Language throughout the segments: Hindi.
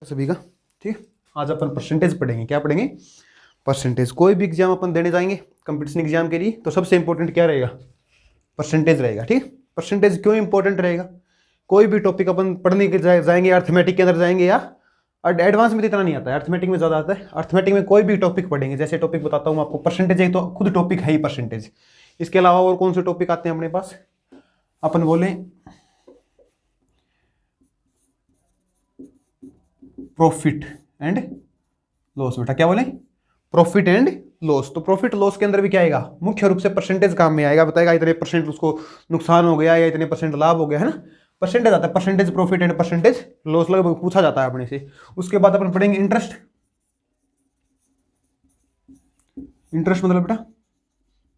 सभी का। ठीक, आज अपन परसेंटेज पढ़ेंगे। क्या पढ़ेंगे? परसेंटेज। कोई भी एग्जाम अपन देने जाएंगे कंपटीशन एग्जाम के लिए तो सबसे इंपॉर्टेंट क्या रहेगा? परसेंटेज रहेगा। ठीक, परसेंटेज क्यों इंपॉर्टेंट रहेगा? कोई भी टॉपिक अपन पढ़ने के जाएंगे, अर्थमेटिक के अंदर जाएंगे या एडवांस में तो इतना नहीं आता है, अर्थमेटिक में ज़्यादा आता है। अर्थमेटिक में कोई भी टॉपिक पढ़ेंगे, जैसे टॉपिक बताता हूँ आपको, परसेंटेज एक तो खुद टॉपिक है ही परसेंटेज। इसके अलावा और कौन से टॉपिक आते हैं अपने पास? अपन बोले प्रॉफिट एंड लॉस। बेटा क्या बोले? Profit and loss. तो प्रॉफिट लॉस के अंदर भी क्या आएगा? मुख्य रूप से परसेंटेज काम में आएगा। बताएगा इतने परसेंट उसको नुकसान हो गया या इतने परसेंट लाभ हो गया, है ना। परसेंटेज आता है, percentage profit and percentage loss लगभग पूछा जाता है अपने से। उसके बाद अपन पढ़ेंगे इंटरेस्ट। इंटरेस्ट मतलब बेटा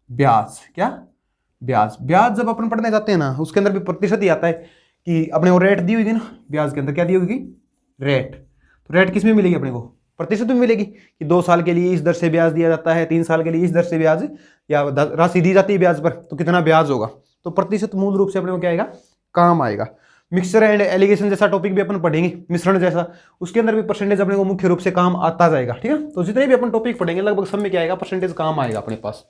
ब्याज। क्या? ब्याज। ब्याज जब अपन पढ़ने जाते हैं ना, उसके अंदर भी प्रतिशत ही आता है कि अपने को रेट दी हुई थी ना ब्याज के अंदर। क्या दी होगी? रेट। तो रेट किस में मिलेगी अपने को? प्रतिशत में मिलेगी कि 2 साल के लिए इस दर से ब्याज दिया जाता है, 3 साल के लिए इस दर से ब्याज या राशि दी जाती है ब्याज पर, तो कितना ब्याज होगा। तो प्रतिशत मूल रूप से अपने को क्या आएगा? काम आएगा। मिक्सचर एंड एलिगेशन जैसा टॉपिक भी अपन पढ़ेंगे, मिश्रण जैसा, उसके अंदर भी परसेंटेज अपने को मुख्य रूप से काम आता जाएगा। ठीक है, तो जितने भी अपन टॉपिक पढ़ेंगे लगभग सब में क्या आएगा? परसेंटेज काम आएगा अपने पास।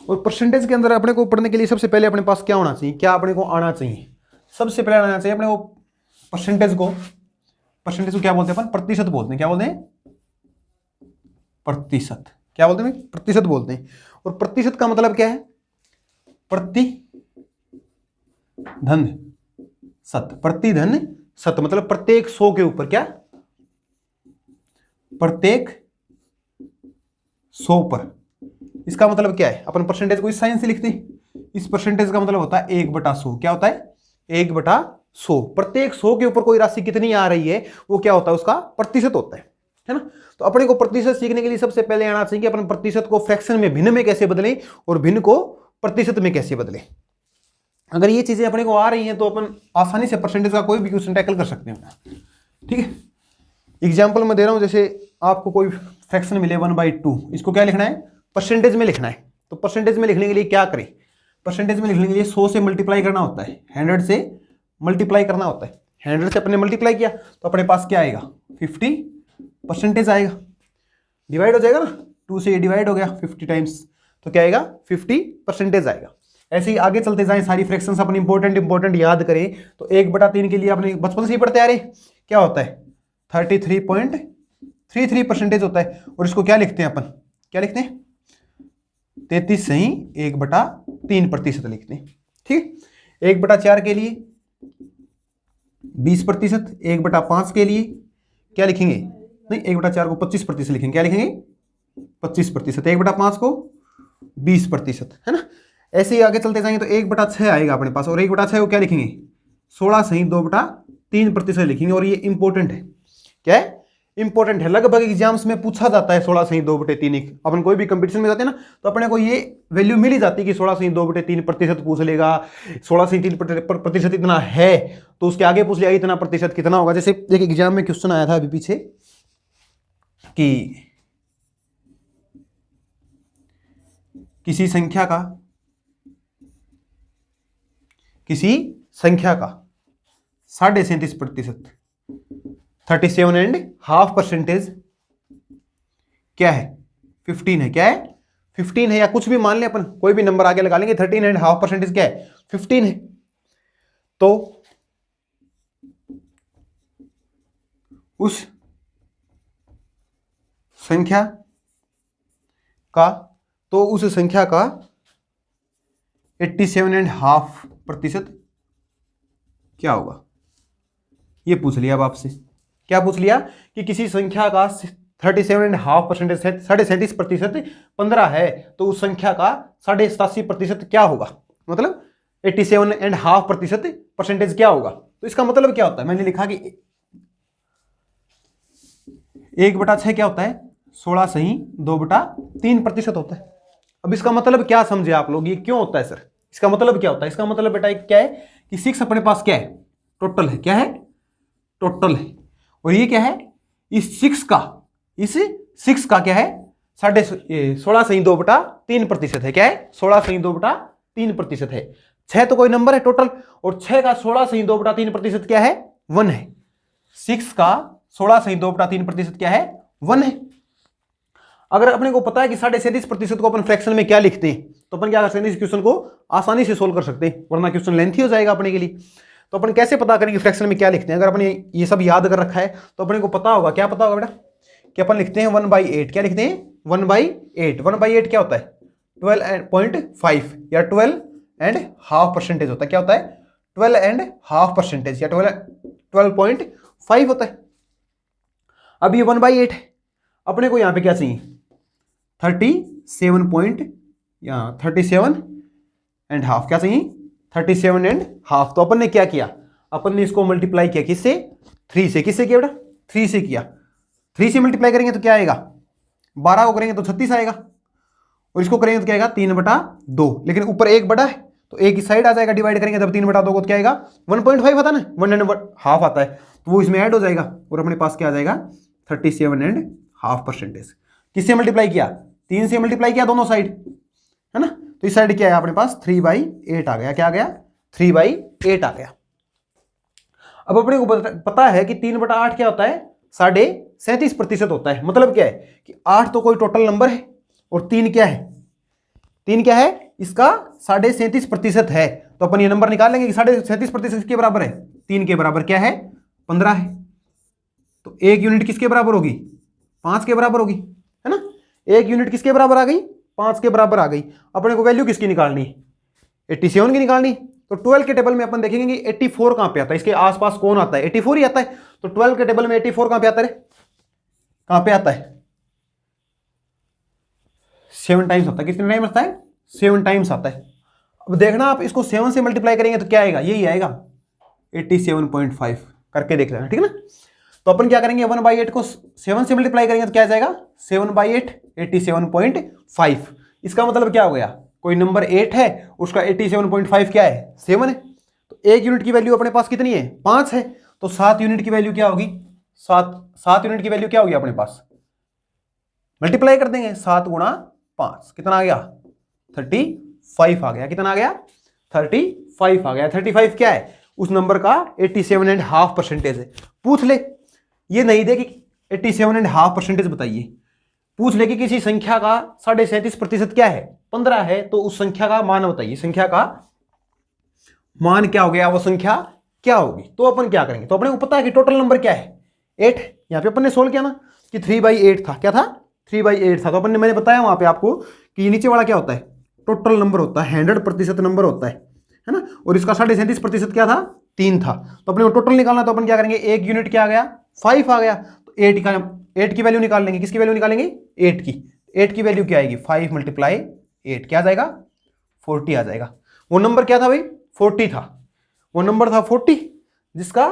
और परसेंटेज के अंदर अपने को पढ़ने के लिए सबसे पहले अपने पास क्या होना चाहिए? क्या अपने को आना चाहिए? सबसे पहले आना चाहिए अपने को परसेंटेज को क्या बोलते हैं अपन? प्रतिशत बोलते हैं। क्या बोलते हैं? प्रतिशत। क्या बोलते हैं? प्रतिशत बोलते हैं। और प्रतिशत का मतलब क्या है? प्रतिधन सत। प्रतिधन सत मतलब प्रत्येक 100 के ऊपर। क्या? प्रत्येक 100 पर। इसका मतलब क्या है? अपन परसेंटेज को इस साइन से लिखते हैं। इस परसेंटेज का मतलब होता है 1/100। क्या होता है? 1/100। प्रत्येक 100 के ऊपर कोई राशि कितनी आ रही है वो क्या होता है? उसका प्रतिशत होता है ना। तो अपने को प्रतिशत सीखने के लिए सबसे पहले आना चाहिए कि अपन प्रतिशत को फ्रैक्शन में, भिन्न में कैसे बदलें और भिन्न को प्रतिशत में कैसे बदलें। अगर ये चीजें अपने को आ रही हैं तो अपन आसानी से परसेंटेज का कोई भी क्वेश्चन टैकल कर सकते हैं। ठीक है, एग्जाम्पल मैं दे रहा हूं। जैसे आपको कोई फ्रैक्शन मिले 1/2, इसको क्या लिखना है? परसेंटेज में लिखना है। तो परसेंटेज में लिखने के लिए क्या करें? परसेंटेज में लिखने के लिए 100 से मल्टीप्लाई करना होता है, 100 से मल्टीप्लाई करना होता है। 100 से अपने मल्टीप्लाई किया तो अपने पास क्या आएगा? 50 परसेंटेज आएगा। डिवाइड हो जाएगा ना, 2 से डिवाइड हो गया 50 टाइम्स, तो क्या आएगा? 50 परसेंटेज आएगा। ऐसे ही आगे चलते जाएं, सारी फ्रैक्शंस अपनी इंपॉर्टेंट याद करें तो 1/3 के लिए अपने बचपन से ही पढ़ते आ रहे, क्या होता है? 33.33 परसेंटेज होता है। और इसको क्या लिखते हैं अपन? क्या लिखते हैं? 33 सही 1/3 प्रतिशत लिखते हैं। ठीक, 1/4 के लिए 20%, 1/5 के लिए क्या लिखेंगे? नहीं, 1/4 को 25% लिखेंगे। क्या लिखेंगे? 25%। 1/5 को 20%, है ना। ऐसे ही आगे चलते जाएंगे तो 1/6 आएगा अपने पास। और 1/6 को क्या लिखेंगे? 16 सही 2/3% लिखेंगे। और ये इंपॉर्टेंट है। क्या है? इंपॉर्टेंट है। लगभग एग्जाम्स में पूछा जाता है 16 सही 2/3। अपन कोई भी कंपटीशन में जाते हैं ना तो अपने को ये वैल्यू मिल ही जाती है कि 16 सही 2/3% पूछ लेगा। 16 सही 3% इतना है तो उसके आगे पूछ लिया इतना प्रतिशत कितना होगा। जैसे एक एग्जाम में क्वेश्चन आया था अभी पीछे कि किसी संख्या का 37.5%, 37.5% क्या है? 15 है। क्या है? 15 है, या कुछ भी मान ले अपन, कोई भी नंबर आगे लगा लेंगे। 13.5% क्या है? 15 है। तो उस संख्या का 87.5% क्या होगा? ये पूछ लिया अब आपसे। क्या पूछ लिया? कि किसी संख्या का 37.5% से 37.5% 15 है तो उस संख्या का 87.5% क्या होगा? मतलब 87.5% परसेंटेज क्या होगा? तो इसका मतलब क्या होता है? मैंने लिखा कि 1/6 क्या होता है? 16 सही 2/3% होता है। अब इसका मतलब क्या समझे आप लोग? ये क्यों होता है सर? इसका मतलब क्या होता है? इसका मतलब बेटा क्या है कि 6 अपने पास क्या है? टोटल है। क्या है? टोटल है। और ये क्या है? इस 6 का क्या है? 16 सही 2/3% है। क्या है? 16 सही 2/3% है। 6 तो कोई नंबर है टोटल, और 6 का 16 सही 2/3% क्या है? 1 है। 6 का 16/2/3% क्या है? 1 है। अगर अपने को पता है कि 37.5% को अपन फ्रैक्शन में क्या लिखते हैं, तो अपन क्या कर सकते हैं, इस क्वेश्चन को आसानी से सोल्व कर सकते हैं, वरना क्वेश्चन लेंथी हो जाएगा अपने के लिए। तो अपन कैसे पता करेंगे फ्रैक्शन में क्या लिखते हैं? अगर अपने ये सब याद कर रखा है तो अपने को पता होगा, क्या पता होगा बेटा, कि अपन लिखते हैं 1/8। क्या लिखते हैं? 1/8। 1/8 क्या होता है? 12.5 या 12.5% होता है। क्या होता है? 12.5% या 12.5 होता है। अब ये 1/8 है, अपने को यहां पे क्या चाहिए? 37.5 क्या चाहिए? 37.5। तो अपन ने क्या किया? अपन ने इसको मल्टीप्लाई किया किससे? 3 से। किससे किया बेटा? 3 से किया। 3 से मल्टीप्लाई करेंगे तो क्या आएगा? 12 को करेंगे तो 36 आएगा, और इसको करेंगे तो क्या आएगा? 3/2। लेकिन ऊपर एक बड़ा है तो एक ही साइड आ जाएगा, डिवाइड करेंगे तब 3/2 को क्या आएगा? 1.5 आता है ना, 1.5 आता है, तो वो इसमें ऐड हो जाएगा और अपने पास क्या आ जाएगा? 37.5%। किससे मल्टीप्लाई किया? 3 से मल्टीप्लाई किया दोनों साइड, है ना। तो इस साइड क्या है अपने पास? 3/8 आ गया। क्या आ गया? 3/8 आ गया। अब अपने को पता है कि 3/8 क्या होता है? 37.5% होता है। मतलब क्या है कि 8 तो कोई टोटल नंबर है और 3 क्या है? 3 क्या है? इसका 37.5% है। तो अपन ये नंबर निकाल लेंगे कि 37.5% के बराबर है? 3 के बराबर क्या है? 15 है। तो एक यूनिट किसके बराबर होगी? 5 के बराबर होगी, है ना। एक यूनिट किसके बराबर आ गई? 5 के बराबर आ गई। अपने को वैल्यू किसकी निकालनी? 87 की निकालनी। तो 12 के टेबल में अपन देखेंगे कि 84 कहां पे आता है, इसके आसपास कौन आता है? 84 ही आता है। तो 12 के टेबल में 84 कहां पे आता है? कहां पे आता है? 7 टाइम्स आता है। कितने टाइम्स आता है? 7 टाइम्स आता है। अब देखना आप इसको 7 से मल्टीप्लाई करेंगे तो क्या आएगा? यही आएगा 87.5 करके देख लेना, ठीक है ना। तो अपन क्या करेंगे? 1/8 को 7 से मल्टीप्लाई करेंगे तो क्या जाएगा? 7/8 87.5। इसका मतलब क्या हो गया? कोई नंबर 8 है, उसका 87.5 क्या है? 7 है। तो एक यूनिट की वैल्यू अपने पास कितनी है? 5 है। तो 7 यूनिट की वैल्यू क्या होगी? 7 यूनिट की वैल्यू क्या होगी अपने पास? मल्टीप्लाई कर देंगे। 7 गुणा 5 कितना आ गया? 35 आ गया। कितना आ गया? 35 आ गया। 35 क्या है? उस नंबर का 87.5% है। पूछ ले, ये नहीं दे कि 87.5% बताइए, पूछ ले कि किसी संख्या का 37.5% क्या है? 15 है, तो उस संख्या का मान बताइए। संख्या का मान क्या हो गया? वो संख्या क्या होगी? तो अपन क्या करेंगे? तो अपने को पता है कि टोटल नंबर क्या है? 8। यहां पे अपन ने सोल्व किया ना कि 3/8 था। क्या था? 3/8 था। तो अपन ने, मैंने बताया वहां पे आपको कि ये नीचे वाला क्या होता है? टोटल नंबर होता है, 100% नंबर होता है ना। और इसका 37.5% क्या था? 3 था। तो अपने को टोटल निकालना, तो अपन क्या करेंगे? एक यूनिट क्या आ गया? 5 आ गया। तो 8 की वैल्यू निकाल लेंगे। किसकी वैल्यू निकालेंगे? 8 की। 8 की वैल्यू क्या आएगी? 5 × 8 क्या आ जाएगा? 40 आ जाएगा। वो नंबर क्या था भाई? 40 था। वो नंबर था 40, जिसका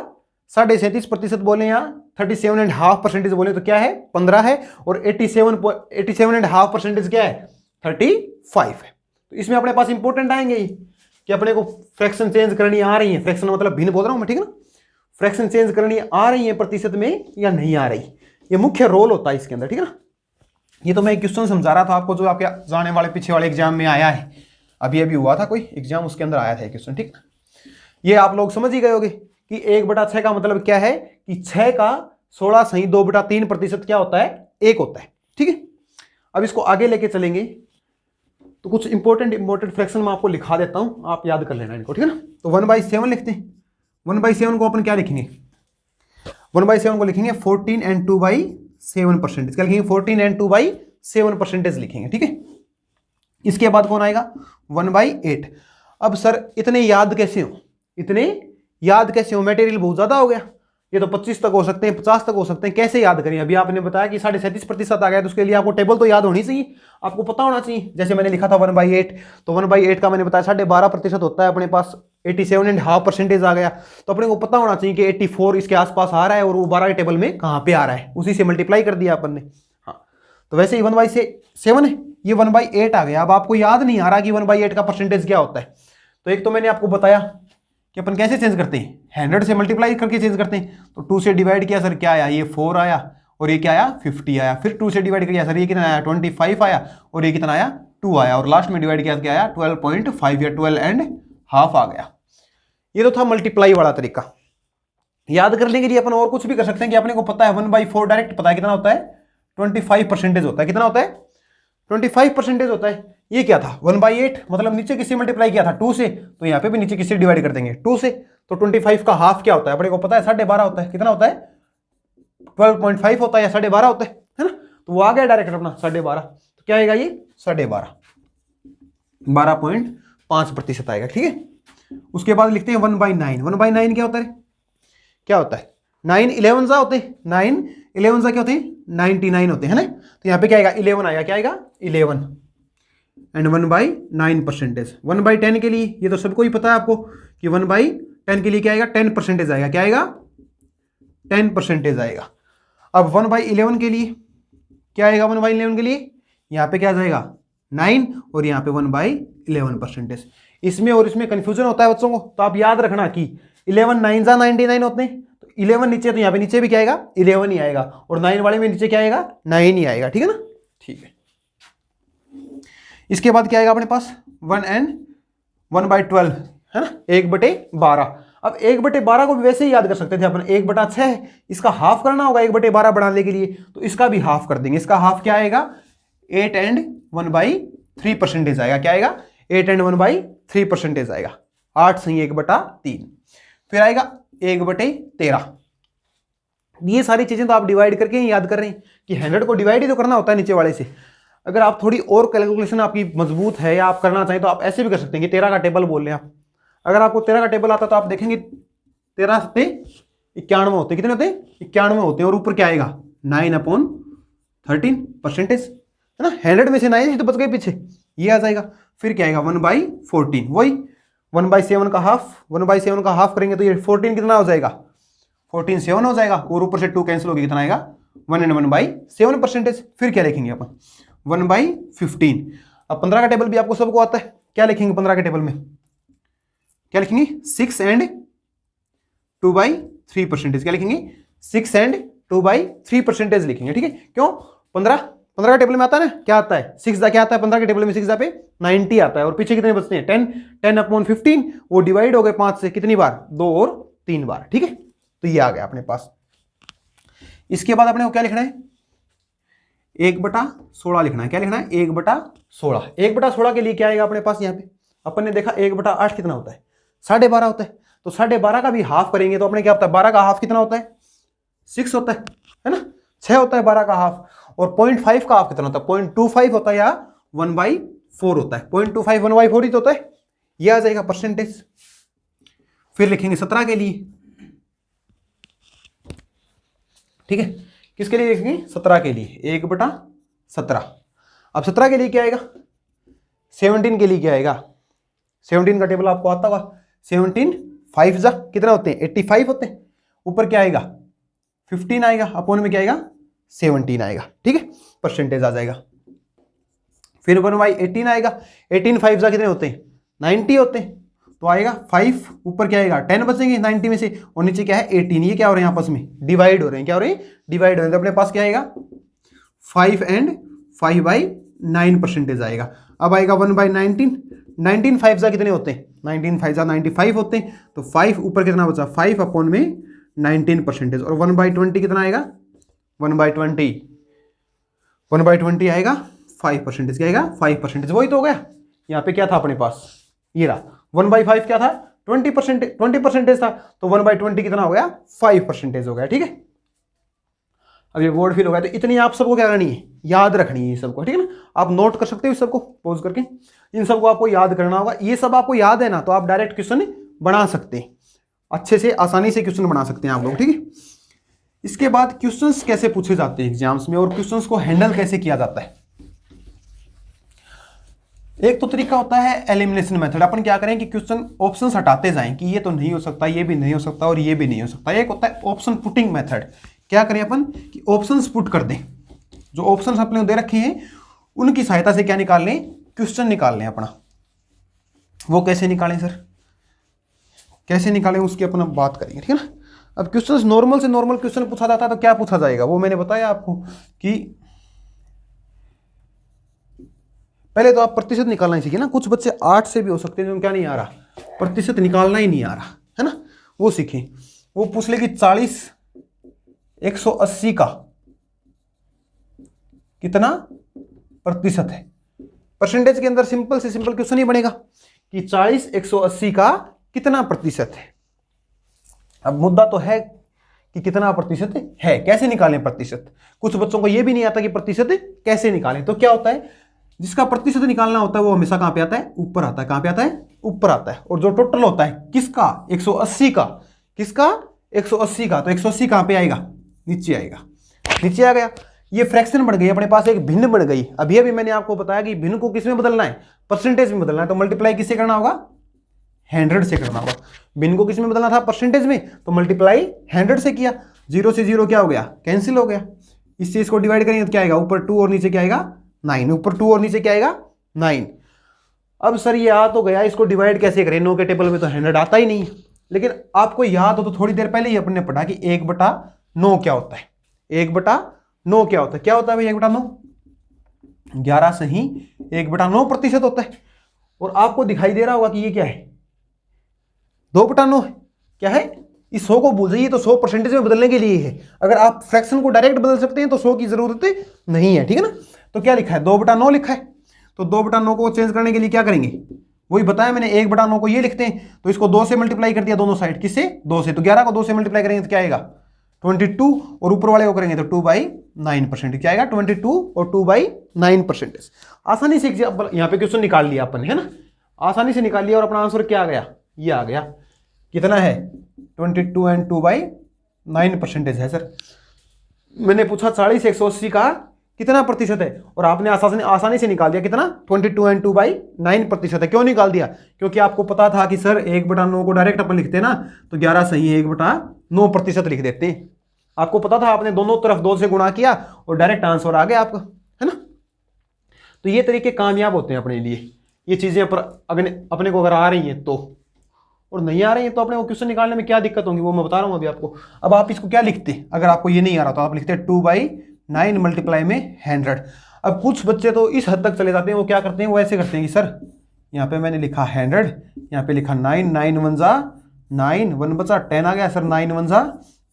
37.5% बोले या 37.5% बोले तो क्या है? 15 है। और 87.5% क्या है? 35 है। तो इसमें अपने पास इंपॉर्टेंट आएंगे कि अपने को फ्रैक्शन चेंज करनी आ रही है। फ्रैक्शन मतलब भिन्न बोल रहा हूं मैं, ठीक है ना। फ्रैक्शन चेंज करनी आ रही है प्रतिशत में या नहीं आ रही, ये मुख्य रोल होता है इसके अंदर, ठीक है ना। ये तो मैं एक क्वेश्चन समझा रहा था आपको, जो आपके जाने वाले पीछे वाले एग्जाम में आया है। अभी अभी हुआ था कोई एग्जाम, उसके अंदर आया था क्वेश्चन, ठीक। ये आप लोग समझ ही गए होगे कि 1/6 का मतलब क्या है कि 6 का 16/2/3% क्या होता है? 1 होता है, ठीक है। अब इसको आगे लेके चलेंगे तो कुछ इंपॉर्टेंट फ्रैक्शन मैं आपको लिखा देता हूं, आप याद कर लेना इनको, ठीक है ना। तो 1/7 लिखते हैं। 1/7 को अपन क्या लिखेंगे? 1/7 को लिखेंगे 14 and 2/7%। क्या लिखेंगे? 14 and 2/7% लिखेंगे, ठीक है। इसके बाद कौन आएगा? 1/8। अब सर इतने याद कैसे हो? इतने याद कैसे हो? मटेरियल बहुत ज्यादा हो गया। ये तो 25 तक हो सकते हैं, 50 तक हो सकते हैं, कैसे याद करें? अभी आपने बताया कि 37.5% आ गया, तो उसके लिए आपको टेबल तो याद होनी चाहिए, आपको पता होना चाहिए। जैसे मैंने लिखा था 1/8, तो 1/8 का मैंने बताया 12.5% होता है। अपने पास 87.5% आ गया, तो अपने को पता होना चाहिए कि 84 इसके आसपास आ रहा है और वो 12 के टेबल में कहां पे आ रहा है, उसी से मल्टीप्लाई कर दिया अपन ने। हाँ, तो वैसे ही 1/7 है, ये 1/8 आ गया। अब आपको याद नहीं आ रहा कि 1/8 का परसेंटेज क्या होता है, तो एक तो मैंने आपको बताया कि अपन कैसे चेंज करते हैं, 100 से मल्टीप्लाई करके चेंज करते हैं। तो 2 से डिवाइड किया सर, क्या आया? ये 4 आया, और ये क्या आया? 50 आया। फिर 2 से डिवाइड किया सर, ये कितना आया? 25 आया, और ये कितना आया? 2 आया। और लास्ट में डिवाइड किया क्या आया? 12.5 या 12.5 आ गया। ये तो था मल्टीप्लाई वाला तरीका। याद करने के लिए अपन और कुछ भी कर सकते हैं कि अपने को पता है 1/4 डायरेक्ट पता है कितना होता है, 25% होता है। कितना होता है, 25% होता है। ये क्या था 1/8, मतलब नीचे किससे मल्टीप्लाई किया था 2 से, तो यहाँ पे भी नीचे किससे डिवाइड कर देंगे 2 से। तो 25 का हाफ क्या होता है अपने को पता है 12.5 होता है। कितना होता है 12.5 होता है या 12.5 होता है ना। तो वो आ गया डायरेक्ट अपना 12.5। तो क्या आएगा ये 12.5, 12.5% आएगा। ठीक है, उसके बाद लिखते हैं 1/9। 1/9 क्या होता है, क्या होता है 9 11 होते हैं, 9 11 क्या होते हैं 99 होते हैं ना। तो यहाँ पे क्या आएगा 11 आएगा, क्या आएगा 11 एंड 1/9%। 1/10 के लिए ये तो सबको ही पता है आपको कि 1/10 के लिए क्या आएगा 10% आएगा। क्या आएगा 10% आएगा। अब 1/11 के लिए क्या आएगा, 1/11 के लिए यहाँ पे क्या आ जाएगा 9 और यहाँ पे 1/11%। इसमें और इसमें कंफ्यूजन होता है बच्चों को, तो आप याद रखना कि 11 9 जा 99 होते हैं, तो 11 नीचे, तो यहाँ पे नीचे भी क्या आएगा 11 ही आएगा, और 9 वाले में नीचे क्या आएगा 9 ही आएगा। ठीक है ना, ठीक है। इसके बाद क्या आएगा अपने पास 1/12 है ना, 1/12। अब 1/12 को भी वैसे ही याद कर सकते थे अपन, 1/6 इसका हाफ करना होगा 1/12 बढ़ाने के लिए, तो इसका भी हाफ कर देंगे। इसका हाफ क्या आएगा 8 एंड 1/3% आएगा। क्या आएगा 8 एंड 1/3% आएगा, 8 सही 1/3। फिर आएगा 1/13। ये सारी चीजें तो आप डिवाइड करके ही याद कर रहे हैं कि 100 को डिवाइड ही तो करना होता है नीचे वाले से। अगर आप थोड़ी और कैलकुलेशन आपकी मजबूत है या आप करना चाहें तो आप ऐसे भी कर सकते हैं कि 13 का टेबल बोल लें आप। अगर आपको 13 का टेबल आता तो आप देखेंगे 13 सत्ते 91 होते, कितने होते 91 होते हैं, और ऊपर क्या आएगा 9/13% है ना। 100 में से 9 तो बच गए पीछे, ये आ जाएगा। फिर क्या आएगा 1/14, वही 1/7 का हाफ, 1/7 का हाफ करेंगे तो ये 14 कितना हो जाएगा 14 7 हो जाएगा, और ऊपर से 2 कैंसिल होगी, कितना आएगा 1 एंड 1/7%। फिर क्या लिखेंगे अपन 1/15। अब 15 का टेबल भी आपको सबको आता है, क्या लिखेंगे 15 के टेबल में, क्या लिखेंगे 6 एंड 2/3%। क्या लिखेंगे 6 एंड 2/3% लिखेंगे। ठीक है, क्यों 15 का टेबल में आता है ना, क्या आता है 6 क्या आता है 15 के टेबल में 6 पे 90 आता है, और पीछे कितने बचते हैं 10/15, वो डिवाइड हो गए 5 से कितनी बार 2 और 3 बार। ठीक है, तो ये आ गया अपने पास। इसके बाद अपने को क्या लिखना है 1/16 लिखना है। क्या लिखना है 1/16। 1/16 के लिए क्या आएगा अपने पास, यहाँ पे अपन ने देखा 1/8 कितना होता है 12.5 होता है, तो 12.5 का भी हाफ करेंगे तो अपने क्या होता है 12 का हाफ कितना होता है 6 होता है ना, 6 होता है 12 का हाफ। और 0.5 का हाफ कितना होता है 0.25 होता है या 1/4 होता है, 0.25 1/4 ही तो होता है, ये आ जाएगा परसेंटेज। फिर लिखेंगे 17 के लिए, ठीक है, किसके लिए लिखेंगे 17 के लिए 1/17। अब 17 के लिए क्या आएगा 17 के लिए क्या आएगा, 17 का टेबल आपको आता होगा, 17 5 जा कितना होते हैं 85 होते हैं, ऊपर क्या आएगा 15 आएगा, अपोन में क्या आएगा 17 आएगा। ठीक है, परसेंटेज आ जाएगा। फिर 1/18 आएगा, 18 5 जा कितने होते हैं 90 होते हैं, तो आएगा 5, ऊपर क्या आएगा 10 बचेंगे 90 में से, और नीचे क्या है 18, ये क्या हो रहे हैं आपस में डिवाइड हो रहे हैं, क्या हो रहे हैं डिवाइड हो रहे हैं, तो अपने पास क्या आएगा 5 एंड 5/9% आएगा। अब आएगा 1/19, 19 5 जा कितने होते हैं 19 5 जा 95 होते हैं, तो 5 ऊपर कितना बचा 5 अपॉन में 19%, और 1/20 कितना आएगा 1/20 आएगा 5%, क्या आएगा 5%, वही तो हो गया। यहाँ पे क्या था अपने पास ये रहा 1/5 क्या था 20% था, तो 1/20 कितना हो गया 5% हो गया। ठीक है, अब ये वर्ड फिल हो गया, तो इतनी आप सबको क्या करनी है याद रखनी है सबको। ठीक है ना, आप नोट कर सकते हो इस सबको पॉज करके, इन सबको आपको याद करना होगा। ये सब आपको याद है ना, तो आप डायरेक्ट क्वेश्चन बना सकते हैं, अच्छे से आसानी से क्वेश्चन बना सकते हैं आप लोग। ठीक है, इसके बाद क्वेश्चंस कैसे पूछे जाते हैं एग्जाम्स में, और क्वेश्चंस को हैंडल कैसे किया जाता है। एक तो तरीका होता है एलिमिनेशन मेथड, अपन क्या करें कि क्वेश्चन ऑप्शंस हटाते जाएं कि ये तो नहीं हो सकता, ये भी नहीं हो सकता और ये भी नहीं हो सकता। एक होता है ऑप्शन पुटिंग मेथड, क्या करें अपन कि ऑप्शंस पुट कर दें, जो ऑप्शंस अपने दे रखे हैं उनकी सहायता से क्या निकाल लें क्वेश्चन निकाल लें अपना। वो कैसे निकालें सर, कैसे निकालें उसकी अपन अब बात करेंगे। ठीक है ना, अब क्वेश्चन नॉर्मल से नॉर्मल क्वेश्चन पूछा जाता है तो क्या पूछा जाएगा वो मैंने बताया आपको कि पहले तो आप प्रतिशत निकालना ही सीखिए ना। कुछ बच्चे 8 से भी हो सकते हैं जो क्या नहीं आ रहा, प्रतिशत निकालना ही नहीं आ रहा है ना, वो सीखें। वो पूछ ले कि 40 180 का कितना प्रतिशत है। परसेंटेज के अंदर सिंपल से सिंपल क्वेश्चन ही बनेगा कि 40 180 का कितना प्रतिशत है। अब मुद्दा तो है कि कितना प्रतिशत है, कैसे निकालें प्रतिशत। कुछ बच्चों को यह भी नहीं आता कि प्रतिशत कैसे निकालें। तो क्या होता है, जिसका प्रतिशत निकालना होता है वो हमेशा कहां पे आता है, ऊपर आता है। कहां पे आता है, ऊपर आता है। और जो टोटल होता है किसका, 180 का, किसका 180 का, तो 180 कहां पे आएगा, नीचे आएगा। नीचे आ गया, ये फ्रैक्शन बन गई अपने पास, एक भिन्न बन गई। अभी अभी मैंने आपको बताया कि भिन्न को किस में बदलना है, परसेंटेज में बदलना है। तो मल्टीप्लाई किससे करना होगा, 100 से करना होगा। भिन्न को किस में बदलना था, परसेंटेज में, तो मल्टीप्लाई 100 से किया। 0 से 0 क्या हो गया, कैंसिल हो गया। इस चीज को डिवाइड करेंगे तो क्या आएगा, ऊपर 2 और नीचे क्या आएगा 9, ऊपर 2 और नीचे क्या आएगा 9। अब सर ये आ तो गया, इसको डिवाइड कैसे करें, 9 के टेबल में तो 100 आता ही नहीं। लेकिन आपको याद हो तो थोड़ी देर पहले ही अपन ने पढ़ा कि 1/9 क्या होता है। 1/9 क्या होता है, क्या होता है भाई 1/9, 11 से ही 1/9 प्रतिशत होता है। और आपको दिखाई दे रहा होगा कि ये क्या है, 2/9 है। क्या है, इस 100 को भूल जाइए, तो 100 परसेंटेज में बदलने के लिए है। अगर आप फ्रैक्शन को डायरेक्ट बदल सकते हैं तो 100 की जरूरत नहीं है, ठीक है ना। तो क्या लिखा है, 2/9 लिखा है। तो 2/9 को चेंज करने के लिए क्या करेंगे, वही बताया मैंने, 1/9 को ये लिखते हैं तो इसको 2 से मल्टीप्लाई कर दिया दोनों साइड, किससे, 2 से। तो 11 को 2 से मल्टीप्लाई करेंगे तो क्या आएगा 22, और ऊपर वाले को करेंगे तो 2/9%। क्या आएगा 22 और 2/9%। आसानी से यहाँ पे क्वेश्चन निकाल लिया अपन, है ना, आसानी से निकाल लिया। और अपना आंसर क्या आ गया, ये आ गया, कितना है 22 एंड 2/9% है सर। मैंने पूछा 40 180 का कितना प्रतिशत है, और आपने आसानी से निकाल दिया कितना, 22 एंड 2/9% है। क्यों निकाल दिया, क्योंकि आपको पता था कि सर 1/9 को डायरेक्ट अपन लिखते हैं ना, तो 11 सही है 1/9% लिख देते हैं। आपको पता था, आपने दोनों तरफ 2 से गुणा किया और डायरेक्ट आंसर आ गया आपका, है ना। तो ये तरीके कामयाब होते हैं अपने लिए। ये चीजें पर अपने को अगर आ रही हैं तो, और नहीं आ रही है तो अपने को क्वेश्चन निकालने में क्या दिक्कत होगी वो मैं बता रहा हूं अभी आपको। अब आप इसको क्या लिखते, अगर आपको ये नहीं आ रहा तो आप लिखते 2/9 मल्टीप्लाई में 100। अब कुछ बच्चे तो इस हद तक चले जाते हैं, वो क्या करते हैं, वो ऐसे करते हैं कि सर यहाँ पे मैंने लिखा 100, यहाँ पे लिखा 9, 9 1 जा 9, 1 बचा 10 आ गया सर, 9 1 जा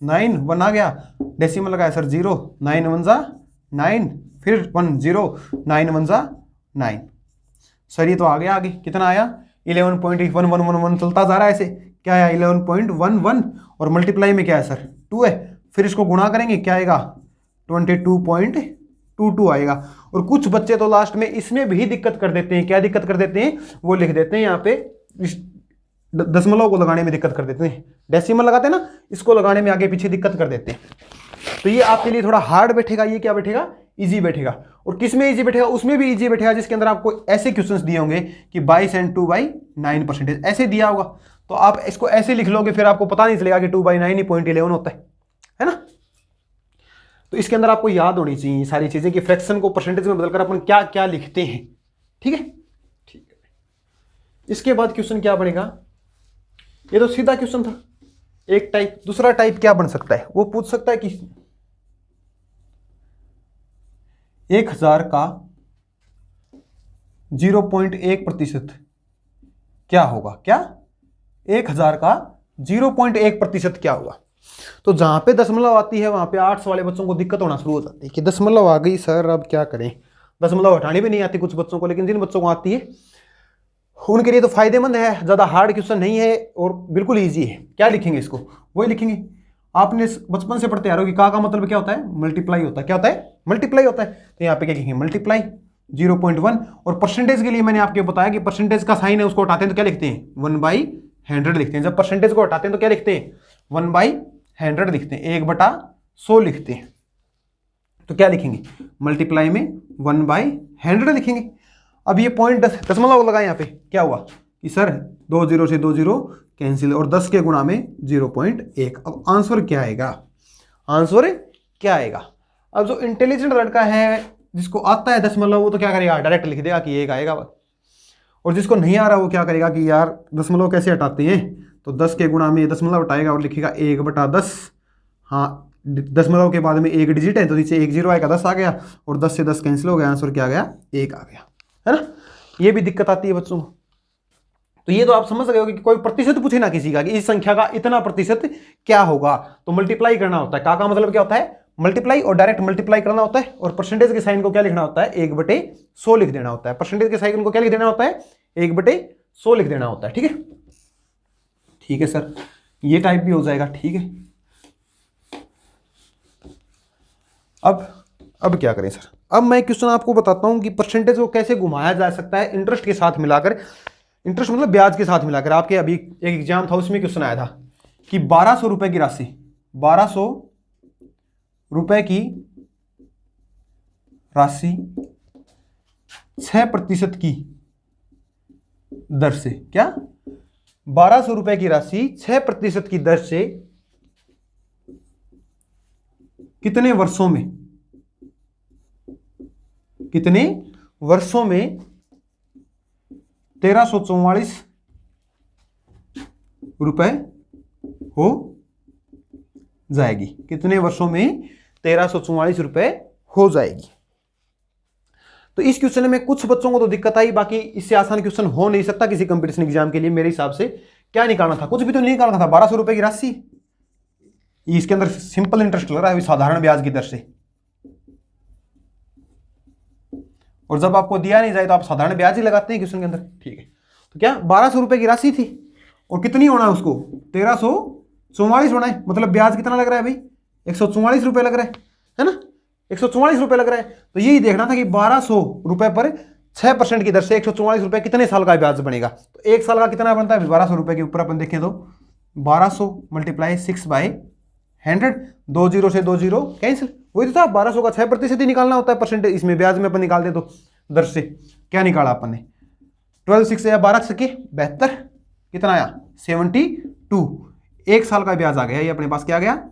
9, 1 आ गया, डेसिमल लगाया सर 0, 9 1 जा 9, फिर 1 0, 9 1 जा 9। सर ये तो आ गया, आगे कितना आया 11.1111 चलता जा रहा है ऐसे। क्या आया 11.11, और मल्टीप्लाई में क्या है सर 2 है। फिर इसको गुणा करेंगे क्या आएगा 22.22 आएगा। और कुछ बच्चे तो लास्ट में इसमें भी दिक्कत कर देते हैं। क्या दिक्कत कर देते हैं, वो लिख देते हैं यहाँ पे दशमलव को लगाने में दिक्कत कर देते हैं, डेसिमल लगाते हैं ना, इसको लगाने में आगे पीछे दिक्कत कर देते हैं। तो ये आपके लिए थोड़ा हार्ड बैठेगा, ये क्या बैठेगा, इजी बैठेगा। और किस में इजी बैठेगा, उसमें भी इजी बैठेगा जिसके अंदर आपको ऐसे क्वेश्चंस दिए होंगे कि 22 एंड 2/9% ऐसे दिया होगा। तो आप इसको ऐसे लिख लोगे, फिर आपको पता नहीं चलेगा कि 2/9 ही 0.11 होता है ना। तो इसके अंदर आपको याद होनी चाहिए सारी चीजें कि फ्रैक्शन को परसेंटेज में बदलकर अपन क्या क्या लिखते हैं, ठीक है। ठीक है, इसके बाद क्वेश्चन क्या बनेगा, ये तो सीधा क्वेश्चन था एक टाइप। दूसरा टाइप क्या बन सकता है, वो पूछ सकता है कि 1000 का 0.1% क्या होगा। क्या 1000 का 0.1% क्या होगा। तो जहां पे दशमलव आती है वहां पे आर्ट्स वाले बच्चों को दिक्कत होना शुरू हो जाती है कि दशमलव आ गई सर, अब क्या करें। दशमलव हटानी भी नहीं आती कुछ बच्चों को, लेकिन जिन बच्चों को आती है उनके लिए तो फायदेमंद है, ज्यादा हार्ड क्वेश्चन नहीं है और बिल्कुल ईजी है। क्या लिखेंगे इसको, वही लिखेंगे। आपने बचपन से पढ़ते आ रहे हो कि का मतलब क्या होता है, मल्टीप्लाई होता है। क्या होता है, मल्टीप्लाई होता है। तो यहाँ पे क्या लिखेंगे, मल्टीप्लाई 0.1। और परसेंटेज के लिए मैंने आपको बताया कि परसेंटेज का साइन है उसको हटाते हैं तो क्या लिखते हैं 1/100 लिखते हैं। जब परसेंटेज को हटाते हैं तो क्या लिखते हैं 1/100 लिखते हैं, 1/100 लिखते हैं। तो क्या लिखेंगे, मल्टीप्लाई में 1/100 लिखेंगे। अब ये पॉइंट दशमलव लगाए यहाँ पे, क्या हुआ कि सर 2 0 से 2 0 कैंसिल, और 10 के गुणा में 0.1। अब आंसर क्या आएगा, आंसर क्या आएगा। अब जो इंटेलिजेंट लड़का है जिसको आता है दशमलव, वो तो क्या करेगा, डायरेक्ट लिख देगा कि 1 आएगा। और जिसको नहीं आ रहा वो क्या करेगा कि यार दशमलव कैसे हटाते हैं, तो 10 के गुणा में दशमलव हटाएगा और लिखेगा 1/10। हाँ, दशमलव के बाद में एक डिजिट है तो नीचे 1 0 आएगा, 10 आ गया, और 10 से 10 कैंसिल हो गया, आंसर क्या आ गया 1 आ गया, है ना। ये भी दिक्कत आती है बच्चों को। तो ये तो आप समझ गए हो कि कोई प्रतिशत पूछे ना किसी का कि इस संख्या का इतना प्रतिशत क्या होगा, तो मल्टीप्लाई करना होता है। का मतलब क्या होता है, मल्टीप्लाई, और डायरेक्ट मल्टीप्लाई करना होता है। और परसेंटेज के साइन को क्या लिखना होता है, 1/100 लिख देना होता है। परसेंटेज के साइन को क्या लिख देना होता है, 1/100 लिख देना होता है। ठीक है, ठीक है सर, ये टाइप भी हो जाएगा। ठीक है, अब क्या करें सर, अब मैं क्वेश्चन आपको बताता हूं कि परसेंटेज को कैसे घुमाया जा सकता है इंटरेस्ट के साथ मिलाकर। इंटरेस्ट मतलब ब्याज के साथ मिलाकर। आपके अभी एक एग्जाम था, उसमें क्वेश्चन आया था कि 1200 रुपए की राशि, 1200 रुपए की राशि 6% की दर से, क्या 1200 रुपए की राशि 6% की दर से कितने वर्षों में 1344 रुपए हो जाएगी, कितने वर्षों में 1344 रुपए हो जाएगी। तो इस क्वेश्चन में कुछ बच्चों को तो दिक्कत आई, बाकी इससे आसान क्वेश्चन हो नहीं सकता किसी कंपटीशन एग्जाम के लिए। मेरे हिसाब से क्या निकालना था, कुछ भी तो नहीं निकालना था। 1200 रुपए की राशि, इसके अंदर सिंपल इंटरेस्ट लग रहा है साधारण ब्याज की दर से, और जब आपको दिया नहीं जाए तो आप साधारण ब्याज ही लगाते हैं क्वेश्चन के अंदर। ठीक है, तो क्या 1200 रुपए की राशि थी और कितनी होना है उसको, 1344 होना है। मतलब ब्याज कितना लग रहा है भाई, 144 रुपए लग रहा है ना, 144 रुपए लग रहा है। तो यही देखना था कि 1200 रुपए पर 6% की दर से 144 रुपए कितने साल का ब्याज बनेगा। तो एक साल का कितना बनता है 1200 रुपए के ऊपर अपन देखें तो 1200 × 6/100, 2 0 से 2 0 कैंसिल, वही तो था। 1200 का 6% ही निकालना होता है परसेंटेज, इसमें ब्याज में अपन निकाल दे तो दर से क्या निकाला अपन ने, 12 6 या 12 6 72, कितना आया 72। एक साल का ब्याज आ गया ये अपने पास, क्या आ गया,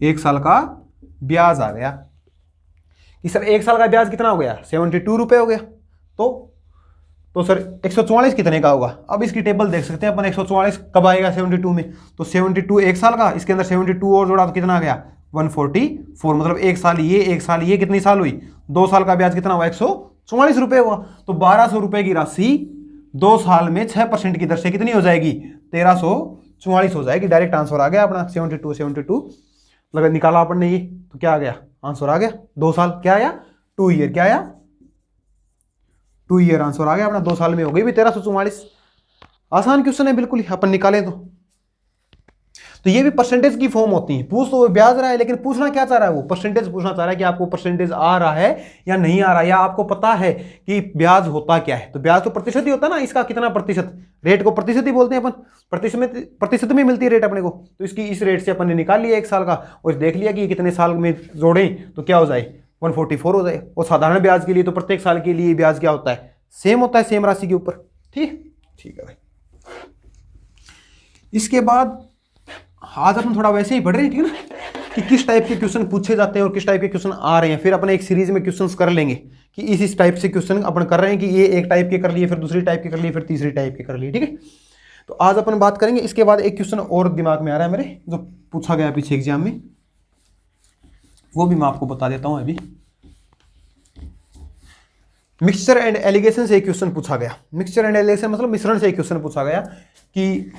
एक साल का ब्याज आ गया। कि सर एक साल का ब्याज कितना हो गया, 72 रुपए हो गया। तो सर 144 कितने का होगा, अब इसकी टेबल देख सकते हैं अपन। 144 कब आएगा 72 में, तो 72 एक साल का, इसके अंदर 72 और जोड़ा तो कितना आ गया 144। मतलब एक साल ये कितनी साल हुई, 2 साल का ब्याज कितना हुआ 144 रुपए हुआ। तो 1200 रुपए की राशि 2 साल में 6% की दर से कितनी हो जाएगी, 1344 हो जाएगी। डायरेक्ट आंसर आ गया अपना 72 लगा निकाला अपन ने ये, तो क्या आ गया आंसर आ गया 2 साल, क्या आया 2 ईयर, क्या आया 2 ईयर आंसर आ गया अपना। 2 साल में हो गई भी 1344। आसान क्वेश्चन है बिल्कुल ही, अपन निकालें तो ये भी परसेंटेज की फॉर्म होती है। पूछ तो वो ब्याज रहा है, लेकिन पूछना क्या चाह रहा है, वो परसेंटेज पूछना चाह रहा है कि आपको परसेंटेज आ रहा है या नहीं आ रहा है, या आपको पता है कि ब्याज होता क्या है। तो ब्याज तो प्रतिशत ही होता है ना, इसका कितना प्रतिशत, रेट को प्रतिशत ही बोलते हैं अपन, प्रतिशत में मिलती है रेट अपने को। तो इसकी इस रेट से अपन ने निकाल लिया 1 साल का, और देख लिया कि कितने साल में जोड़ें तो क्या हो जाए 144 हो जाए। और साधारण ब्याज के लिए तो प्रत्येक साल के लिए ब्याज क्या होता है, सेम होता है, सेम राशि के ऊपर। ठीक है भाई। इसके बाद आज अपन थोड़ा वैसे ही पढ़ रहे हैं, ठीक है ना, कि किस टाइप के क्वेश्चन पूछे जाते हैं और किस टाइप के क्वेश्चन आ रहे हैं। फिर अपन एक सीरीज में क्वेश्चंस कर लेंगे कि इस टाइप से क्वेश्चन अपन कर रहे हैं कि ये एक टाइप के कर लिए, फिर दूसरी टाइप के कर लिए, फिर तीसरी टाइप के कर लिए। ठीक है, तो आज अपन बात करेंगे। इसके बाद एक क्वेश्चन और दिमाग में आ रहा है मेरे, जो पूछा गया पीछे एग्जाम में, वो भी मैं आपको बता देता हूं अभी। मिक्सचर एंड एलिगेशन से एक क्वेश्चन पूछा गया। मिक्सचर एंड एलिगेशन मतलब मिश्रण से एक क्वेश्चन पूछा गया कि